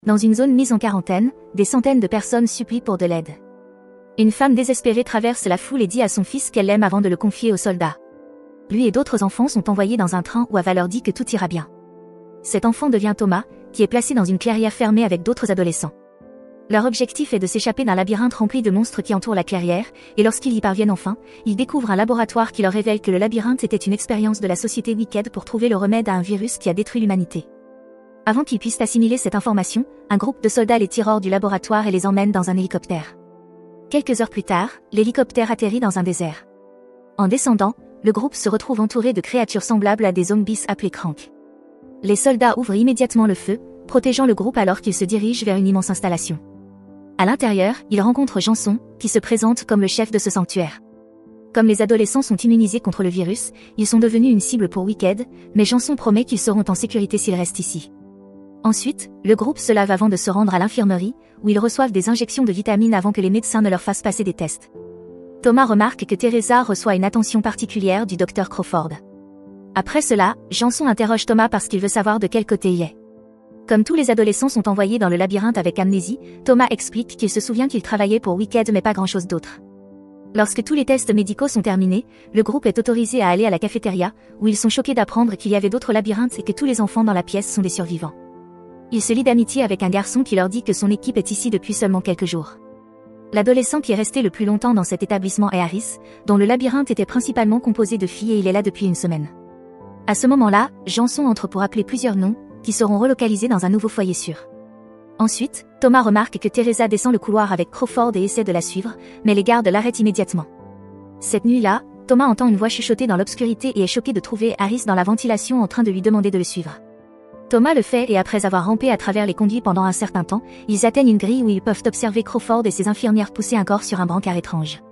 Dans une zone mise en quarantaine, des centaines de personnes supplient pour de l'aide. Une femme désespérée traverse la foule et dit à son fils qu'elle l'aime avant de le confier aux soldats. Lui et d'autres enfants sont envoyés dans un train où Ava leur dit que tout ira bien. Cet enfant devient Thomas, qui est placé dans une clairière fermée avec d'autres adolescents. Leur objectif est de s'échapper d'un labyrinthe rempli de monstres qui entourent la clairière, et lorsqu'ils y parviennent enfin, ils découvrent un laboratoire qui leur révèle que le labyrinthe était une expérience de la société Wicked pour trouver le remède à un virus qui a détruit l'humanité. Avant qu'ils puissent assimiler cette information, un groupe de soldats les tire hors du laboratoire et les emmène dans un hélicoptère. Quelques heures plus tard, l'hélicoptère atterrit dans un désert. En descendant, le groupe se retrouve entouré de créatures semblables à des zombies appelés Crank. Les soldats ouvrent immédiatement le feu, protégeant le groupe alors qu'ils se dirigent vers une immense installation. À l'intérieur, ils rencontrent Janson, qui se présente comme le chef de ce sanctuaire. Comme les adolescents sont immunisés contre le virus, ils sont devenus une cible pour Wicked, mais Janson promet qu'ils seront en sécurité s'ils restent ici. Ensuite, le groupe se lave avant de se rendre à l'infirmerie, où ils reçoivent des injections de vitamines avant que les médecins ne leur fassent passer des tests. Thomas remarque que Teresa reçoit une attention particulière du docteur Crawford. Après cela, Janson interroge Thomas parce qu'il veut savoir de quel côté il est. Comme tous les adolescents sont envoyés dans le labyrinthe avec amnésie, Thomas explique qu'il se souvient qu'il travaillait pour Wicked mais pas grand-chose d'autre. Lorsque tous les tests médicaux sont terminés, le groupe est autorisé à aller à la cafétéria, où ils sont choqués d'apprendre qu'il y avait d'autres labyrinthes et que tous les enfants dans la pièce sont des survivants. Ils se lient d'amitié avec un garçon qui leur dit que son équipe est ici depuis seulement quelques jours. L'adolescent qui est resté le plus longtemps dans cet établissement est Harris, dont le labyrinthe était principalement composé de filles et il est là depuis une semaine. À ce moment-là, Janson entre pour appeler plusieurs noms, qui seront relocalisés dans un nouveau foyer sûr. Ensuite, Thomas remarque que Teresa descend le couloir avec Crawford et essaie de la suivre, mais les gardes l'arrêtent immédiatement. Cette nuit-là, Thomas entend une voix chuchoter dans l'obscurité et est choqué de trouver Harris dans la ventilation en train de lui demander de le suivre. Thomas le fait et après avoir rampé à travers les conduits pendant un certain temps, ils atteignent une grille où ils peuvent observer Crawford et ses infirmières pousser un corps sur un brancard étrange.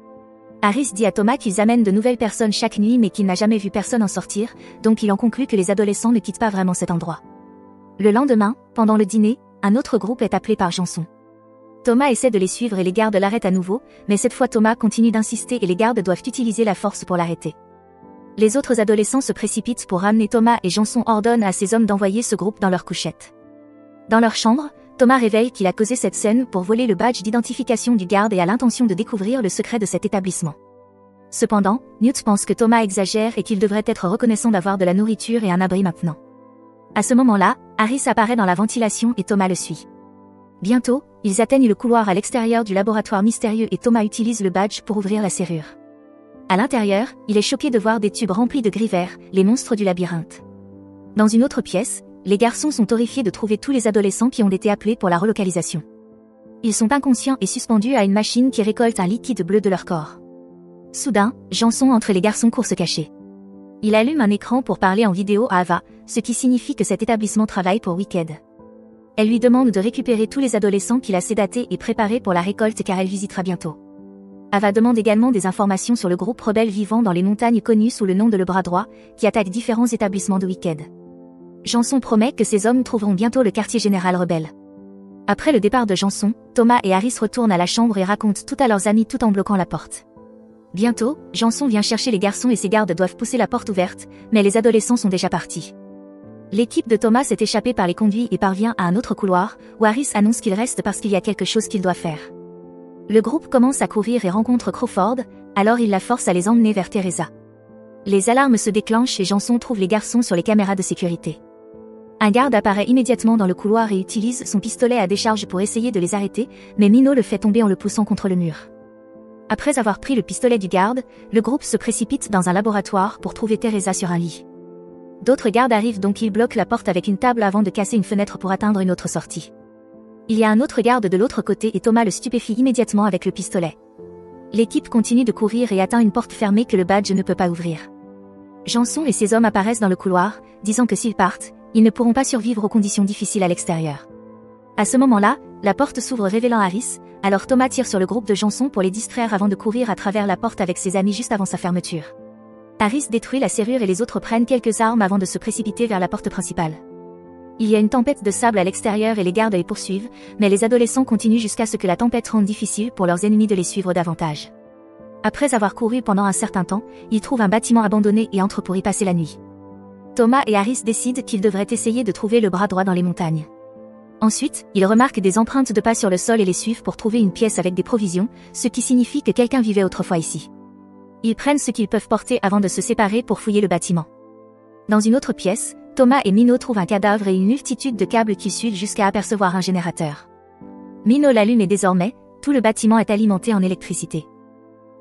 Harris dit à Thomas qu'ils amènent de nouvelles personnes chaque nuit mais qu'il n'a jamais vu personne en sortir, donc il en conclut que les adolescents ne quittent pas vraiment cet endroit. Le lendemain, pendant le dîner, un autre groupe est appelé par Janson. Thomas essaie de les suivre et les gardes l'arrêtent à nouveau, mais cette fois Thomas continue d'insister et les gardes doivent utiliser la force pour l'arrêter. Les autres adolescents se précipitent pour ramener Thomas et Janson ordonne à ses hommes d'envoyer ce groupe dans leur couchette. Dans leur chambre, Thomas révèle qu'il a causé cette scène pour voler le badge d'identification du garde et a l'intention de découvrir le secret de cet établissement. Cependant, Newt pense que Thomas exagère et qu'il devrait être reconnaissant d'avoir de la nourriture et un abri maintenant. À ce moment-là, Harris apparaît dans la ventilation et Thomas le suit. Bientôt, ils atteignent le couloir à l'extérieur du laboratoire mystérieux et Thomas utilise le badge pour ouvrir la serrure. À l'intérieur, il est choqué de voir des tubes remplis de gris verts, les monstres du labyrinthe. Dans une autre pièce, les garçons sont horrifiés de trouver tous les adolescents qui ont été appelés pour la relocalisation. Ils sont inconscients et suspendus à une machine qui récolte un liquide bleu de leur corps. Soudain, Janson entre les garçons court se cacher. Il allume un écran pour parler en vidéo à Ava, ce qui signifie que cet établissement travaille pour Wicked. Elle lui demande de récupérer tous les adolescents qu'il a sédatés et préparés pour la récolte car elle visitera bientôt. Ava demande également des informations sur le groupe rebelle vivant dans les montagnes connu sous le nom de le Bras Droit, qui attaque différents établissements de Wicked. Janson promet que ses hommes trouveront bientôt le quartier général rebelle. Après le départ de Janson, Thomas et Harris retournent à la chambre et racontent tout à leurs amis tout en bloquant la porte. Bientôt, Janson vient chercher les garçons et ses gardes doivent pousser la porte ouverte, mais les adolescents sont déjà partis. L'équipe de Thomas s'est échappée par les conduits et parvient à un autre couloir, où Harris annonce qu'il reste parce qu'il y a quelque chose qu'il doit faire. Le groupe commence à courir et rencontre Crawford, alors il la force à les emmener vers Teresa. Les alarmes se déclenchent et Janson trouve les garçons sur les caméras de sécurité. Un garde apparaît immédiatement dans le couloir et utilise son pistolet à décharge pour essayer de les arrêter, mais Mino le fait tomber en le poussant contre le mur. Après avoir pris le pistolet du garde, le groupe se précipite dans un laboratoire pour trouver Teresa sur un lit. D'autres gardes arrivent donc ils bloquent la porte avec une table avant de casser une fenêtre pour atteindre une autre sortie. Il y a un autre garde de l'autre côté et Thomas le stupéfie immédiatement avec le pistolet. L'équipe continue de courir et atteint une porte fermée que le badge ne peut pas ouvrir. Janson et ses hommes apparaissent dans le couloir, disant que s'ils partent, ils ne pourront pas survivre aux conditions difficiles à l'extérieur. À ce moment-là, la porte s'ouvre révélant Harris, alors Thomas tire sur le groupe de Janson pour les distraire avant de courir à travers la porte avec ses amis juste avant sa fermeture. Harris détruit la serrure et les autres prennent quelques armes avant de se précipiter vers la porte principale. Il y a une tempête de sable à l'extérieur et les gardes les poursuivent, mais les adolescents continuent jusqu'à ce que la tempête rende difficile pour leurs ennemis de les suivre davantage. Après avoir couru pendant un certain temps, ils trouvent un bâtiment abandonné et entrent pour y passer la nuit. Thomas et Harris décident qu'ils devraient essayer de trouver le bras droit dans les montagnes. Ensuite, ils remarquent des empreintes de pas sur le sol et les suivent pour trouver une pièce avec des provisions, ce qui signifie que quelqu'un vivait autrefois ici. Ils prennent ce qu'ils peuvent porter avant de se séparer pour fouiller le bâtiment. Dans une autre pièce, Thomas et Minot trouvent un cadavre et une multitude de câbles qui suivent jusqu'à apercevoir un générateur. Minot l'allume et désormais, tout le bâtiment est alimenté en électricité.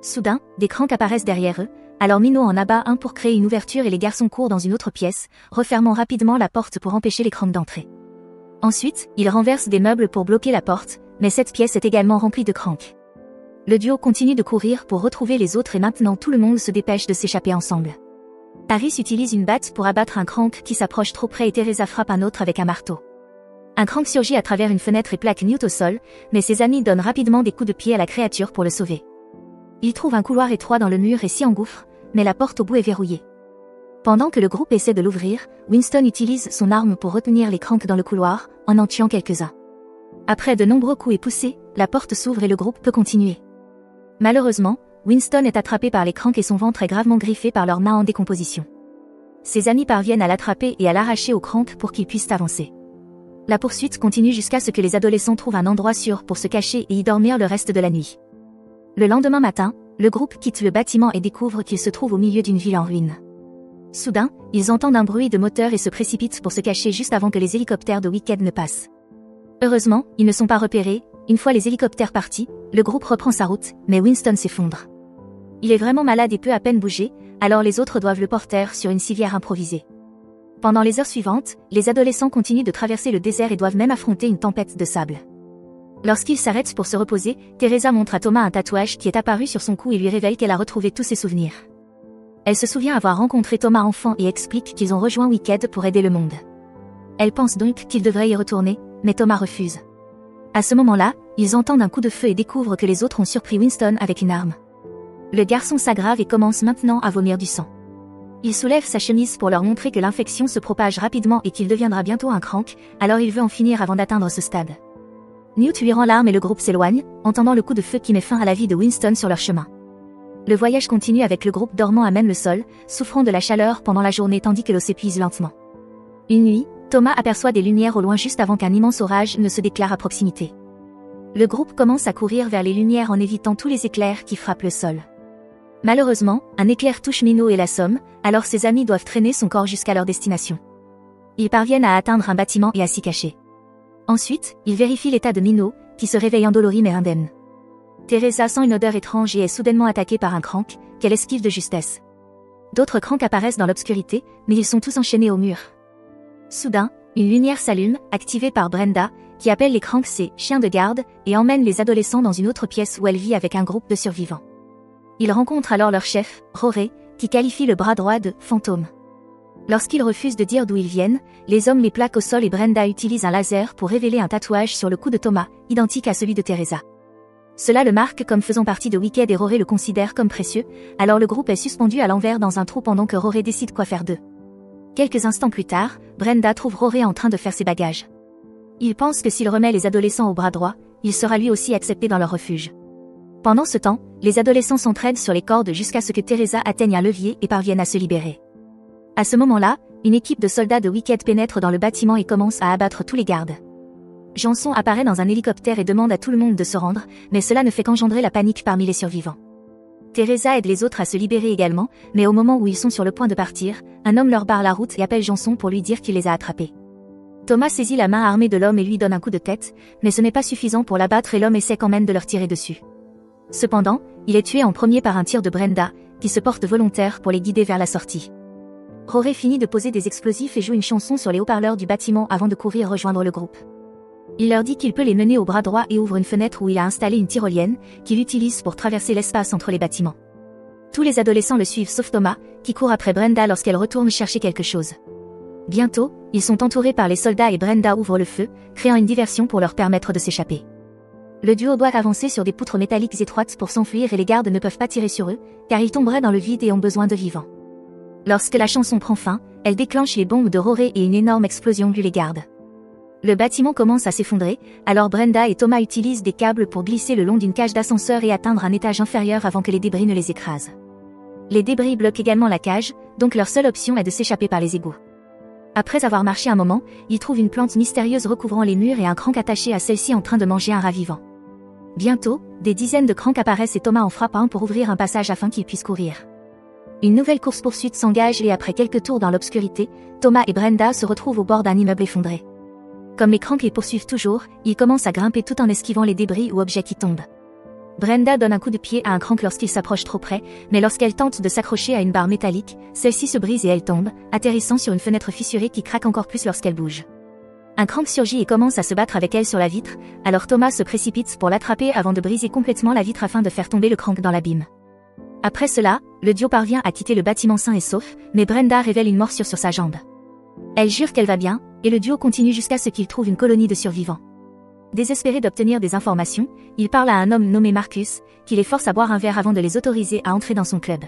Soudain, des cranks apparaissent derrière eux, alors Minot en abat un pour créer une ouverture et les garçons courent dans une autre pièce, refermant rapidement la porte pour empêcher les cranks d'entrer. Ensuite, ils renversent des meubles pour bloquer la porte, mais cette pièce est également remplie de cranks. Le duo continue de courir pour retrouver les autres et maintenant tout le monde se dépêche de s'échapper ensemble. Harris utilise une batte pour abattre un crank qui s'approche trop près et Teresa frappe un autre avec un marteau. Un crank surgit à travers une fenêtre et plaque Newt au sol, mais ses amis donnent rapidement des coups de pied à la créature pour le sauver. Ils trouvent un couloir étroit dans le mur et s'y engouffrent, mais la porte au bout est verrouillée. Pendant que le groupe essaie de l'ouvrir, Winston utilise son arme pour retenir les cranks dans le couloir, en tuant quelques-uns. Après de nombreux coups et poussées, la porte s'ouvre et le groupe peut continuer. Malheureusement, Winston est attrapé par les cranks et son ventre est gravement griffé par leurs mains en décomposition. Ses amis parviennent à l'attraper et à l'arracher aux cranks pour qu'ils puissent avancer. La poursuite continue jusqu'à ce que les adolescents trouvent un endroit sûr pour se cacher et y dormir le reste de la nuit. Le lendemain matin, le groupe quitte le bâtiment et découvre qu'il se trouve au milieu d'une ville en ruine. Soudain, ils entendent un bruit de moteur et se précipitent pour se cacher juste avant que les hélicoptères de Wicked ne passent. Heureusement, ils ne sont pas repérés. Une fois les hélicoptères partis, le groupe reprend sa route, mais Winston s'effondre. Il est vraiment malade et peut à peine bouger, alors les autres doivent le porter sur une civière improvisée. Pendant les heures suivantes, les adolescents continuent de traverser le désert et doivent même affronter une tempête de sable. Lorsqu'ils s'arrêtent pour se reposer, Teresa montre à Thomas un tatouage qui est apparu sur son cou et lui révèle qu'elle a retrouvé tous ses souvenirs. Elle se souvient avoir rencontré Thomas enfant et explique qu'ils ont rejoint Wicked pour aider le monde. Elle pense donc qu'ils devraient y retourner, mais Thomas refuse. À ce moment-là, ils entendent un coup de feu et découvrent que les autres ont surpris Winston avec une arme. Le garçon s'aggrave et commence maintenant à vomir du sang. Il soulève sa chemise pour leur montrer que l'infection se propage rapidement et qu'il deviendra bientôt un crank, alors il veut en finir avant d'atteindre ce stade. Newt lui rend l'arme et le groupe s'éloigne, entendant le coup de feu qui met fin à la vie de Winston sur leur chemin. Le voyage continue avec le groupe dormant à même le sol, souffrant de la chaleur pendant la journée tandis que l'eau s'épuise lentement. Une nuit, Thomas aperçoit des lumières au loin juste avant qu'un immense orage ne se déclare à proximité. Le groupe commence à courir vers les lumières en évitant tous les éclairs qui frappent le sol. Malheureusement, un éclair touche Minot et l'assomme, alors ses amis doivent traîner son corps jusqu'à leur destination. Ils parviennent à atteindre un bâtiment et à s'y cacher. Ensuite, ils vérifient l'état de Minot, qui se réveille endolori mais indemne. Teresa sent une odeur étrange et est soudainement attaquée par un crank, qu'elle esquive de justesse. D'autres cranks apparaissent dans l'obscurité, mais ils sont tous enchaînés au mur. Soudain, une lumière s'allume, activée par Brenda, qui appelle les cranks ses « chiens de garde » et emmène les adolescents dans une autre pièce où elle vit avec un groupe de survivants. Ils rencontrent alors leur chef, Rory, qui qualifie le bras droit de « fantôme ». Lorsqu'ils refusent de dire d'où ils viennent, les hommes les plaquent au sol et Brenda utilise un laser pour révéler un tatouage sur le cou de Thomas, identique à celui de Teresa. Cela le marque comme faisant partie de Wicked et Rory le considère comme précieux, alors le groupe est suspendu à l'envers dans un trou pendant que Rory décide quoi faire d'eux. Quelques instants plus tard, Brenda trouve Rory en train de faire ses bagages. Il pense que s'il remet les adolescents au bras droit, il sera lui aussi accepté dans leur refuge. Pendant ce temps, les adolescents s'entraident sur les cordes jusqu'à ce que Teresa atteigne un levier et parvienne à se libérer. À ce moment-là, une équipe de soldats de Wicked pénètre dans le bâtiment et commence à abattre tous les gardes. Janson apparaît dans un hélicoptère et demande à tout le monde de se rendre, mais cela ne fait qu'engendrer la panique parmi les survivants. Teresa aide les autres à se libérer également, mais au moment où ils sont sur le point de partir, un homme leur barre la route et appelle Janson pour lui dire qu'il les a attrapés. Thomas saisit la main armée de l'homme et lui donne un coup de tête, mais ce n'est pas suffisant pour l'abattre et l'homme essaie quand même de leur tirer dessus. Cependant, il est tué en premier par un tir de Brenda, qui se porte volontaire pour les guider vers la sortie. Rory finit de poser des explosifs et joue une chanson sur les haut-parleurs du bâtiment avant de courir rejoindre le groupe. Il leur dit qu'il peut les mener au bras droit et ouvre une fenêtre où il a installé une tyrolienne, qu'il utilise pour traverser l'espace entre les bâtiments. Tous les adolescents le suivent sauf Thomas, qui court après Brenda lorsqu'elle retourne chercher quelque chose. Bientôt, ils sont entourés par les soldats et Brenda ouvre le feu, créant une diversion pour leur permettre de s'échapper. Le duo doit avancer sur des poutres métalliques étroites pour s'enfuir et les gardes ne peuvent pas tirer sur eux, car ils tomberaient dans le vide et ont besoin de vivants. Lorsque la chanson prend fin, elle déclenche les bombes de Rory et une énorme explosion tue les gardes. Le bâtiment commence à s'effondrer, alors Brenda et Thomas utilisent des câbles pour glisser le long d'une cage d'ascenseur et atteindre un étage inférieur avant que les débris ne les écrasent. Les débris bloquent également la cage, donc leur seule option est de s'échapper par les égouts. Après avoir marché un moment, il trouve une plante mystérieuse recouvrant les murs et un crank attaché à celle-ci en train de manger un rat vivant. Bientôt, des dizaines de cranks apparaissent et Thomas en frappe un pour ouvrir un passage afin qu'il puisse courir. Une nouvelle course-poursuite s'engage et après quelques tours dans l'obscurité, Thomas et Brenda se retrouvent au bord d'un immeuble effondré. Comme les cranks les poursuivent toujours, ils commencent à grimper tout en esquivant les débris ou objets qui tombent. Brenda donne un coup de pied à un crank lorsqu'il s'approche trop près, mais lorsqu'elle tente de s'accrocher à une barre métallique, celle-ci se brise et elle tombe, atterrissant sur une fenêtre fissurée qui craque encore plus lorsqu'elle bouge. Un crank surgit et commence à se battre avec elle sur la vitre, alors Thomas se précipite pour l'attraper avant de briser complètement la vitre afin de faire tomber le crank dans l'abîme. Après cela, le duo parvient à quitter le bâtiment sain et sauf, mais Brenda révèle une morsure sur sa jambe. Elle jure qu'elle va bien, et le duo continue jusqu'à ce qu'ils trouvent une colonie de survivants. Désespérés d'obtenir des informations, ils parlent à un homme nommé Marcus, qui les force à boire un verre avant de les autoriser à entrer dans son club.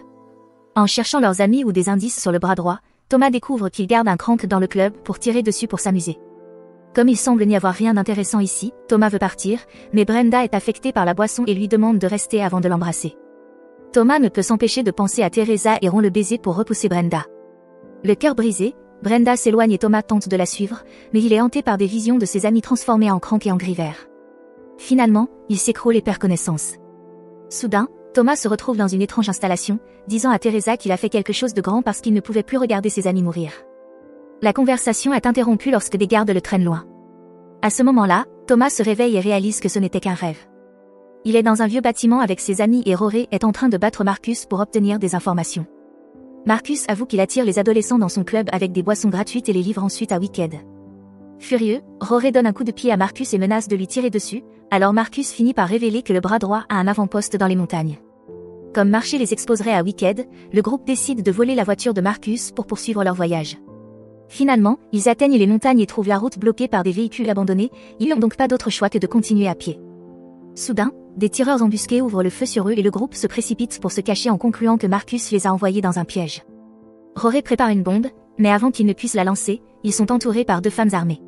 En cherchant leurs amis ou des indices sur le bras droit, Thomas découvre qu'il garde un crank dans le club pour tirer dessus pour s'amuser. Comme il semble n'y avoir rien d'intéressant ici, Thomas veut partir, mais Brenda est affectée par la boisson et lui demande de rester avant de l'embrasser. Thomas ne peut s'empêcher de penser à Teresa et rompt le baiser pour repousser Brenda. Le cœur brisé, Brenda s'éloigne et Thomas tente de la suivre, mais il est hanté par des visions de ses amis transformés en crank et en gris vert. Finalement, il s'écroule et perd connaissance. Soudain, Thomas se retrouve dans une étrange installation, disant à Teresa qu'il a fait quelque chose de grand parce qu'il ne pouvait plus regarder ses amis mourir. La conversation est interrompue lorsque des gardes le traînent loin. À ce moment-là, Thomas se réveille et réalise que ce n'était qu'un rêve. Il est dans un vieux bâtiment avec ses amis et Rory est en train de battre Marcus pour obtenir des informations. Marcus avoue qu'il attire les adolescents dans son club avec des boissons gratuites et les livre ensuite à Wicked. Furieux, Rory donne un coup de pied à Marcus et menace de lui tirer dessus, alors Marcus finit par révéler que le bras droit a un avant-poste dans les montagnes. Comme marcher les exposerait à Wicked, le groupe décide de voler la voiture de Marcus pour poursuivre leur voyage. Finalement, ils atteignent les montagnes et trouvent la route bloquée par des véhicules abandonnés, ils n'ont donc pas d'autre choix que de continuer à pied. Soudain, des tireurs embusqués ouvrent le feu sur eux et le groupe se précipite pour se cacher en concluant que Marcus les a envoyés dans un piège. Rory prépare une bombe, mais avant qu'ils ne puissent la lancer, ils sont entourés par deux femmes armées.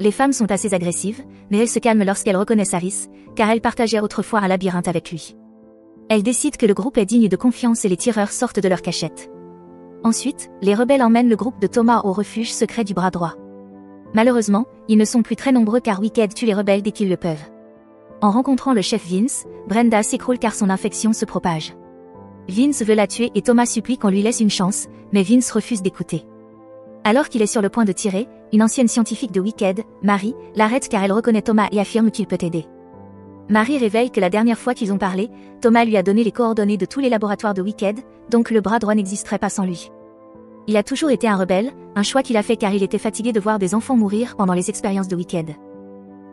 Les femmes sont assez agressives, mais elles se calment lorsqu'elles reconnaissent Harris, car elles partageaient autrefois un labyrinthe avec lui. Elles décident que le groupe est digne de confiance et les tireurs sortent de leur cachette. Ensuite, les rebelles emmènent le groupe de Thomas au refuge secret du bras droit. Malheureusement, ils ne sont plus très nombreux car Wicked tue les rebelles dès qu'ils le peuvent. En rencontrant le chef Vince, Brenda s'écroule car son infection se propage. Vince veut la tuer et Thomas supplie qu'on lui laisse une chance, mais Vince refuse d'écouter. Alors qu'il est sur le point de tirer, une ancienne scientifique de Wicked, Mary, l'arrête car elle reconnaît Thomas et affirme qu'il peut aider. Mary révèle que la dernière fois qu'ils ont parlé, Thomas lui a donné les coordonnées de tous les laboratoires de Wicked, donc le bras droit n'existerait pas sans lui. Il a toujours été un rebelle, un choix qu'il a fait car il était fatigué de voir des enfants mourir pendant les expériences de Wicked.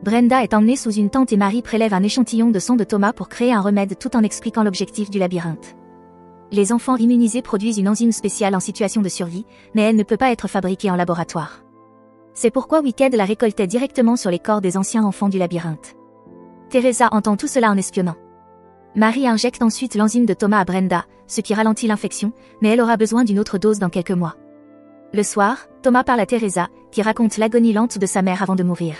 Brenda est emmenée sous une tente et Mary prélève un échantillon de sang de Thomas pour créer un remède tout en expliquant l'objectif du labyrinthe. Les enfants immunisés produisent une enzyme spéciale en situation de survie, mais elle ne peut pas être fabriquée en laboratoire. C'est pourquoi Wicked la récoltait directement sur les corps des anciens enfants du labyrinthe. Teresa entend tout cela en espionnant. Mary injecte ensuite l'enzyme de Thomas à Brenda, ce qui ralentit l'infection, mais elle aura besoin d'une autre dose dans quelques mois. Le soir, Thomas parle à Teresa, qui raconte l'agonie lente de sa mère avant de mourir.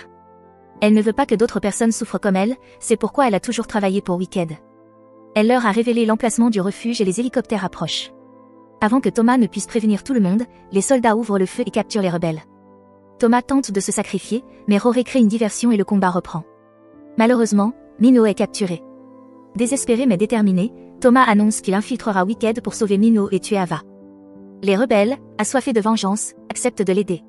Elle ne veut pas que d'autres personnes souffrent comme elle, c'est pourquoi elle a toujours travaillé pour Wicked. Elle leur a révélé l'emplacement du refuge et les hélicoptères approchent. Avant que Thomas ne puisse prévenir tout le monde, les soldats ouvrent le feu et capturent les rebelles. Thomas tente de se sacrifier, mais Rory crée une diversion et le combat reprend. Malheureusement, Minho est capturé. Désespéré mais déterminé, Thomas annonce qu'il infiltrera Wicked pour sauver Minho et tuer Ava. Les rebelles, assoiffés de vengeance, acceptent de l'aider.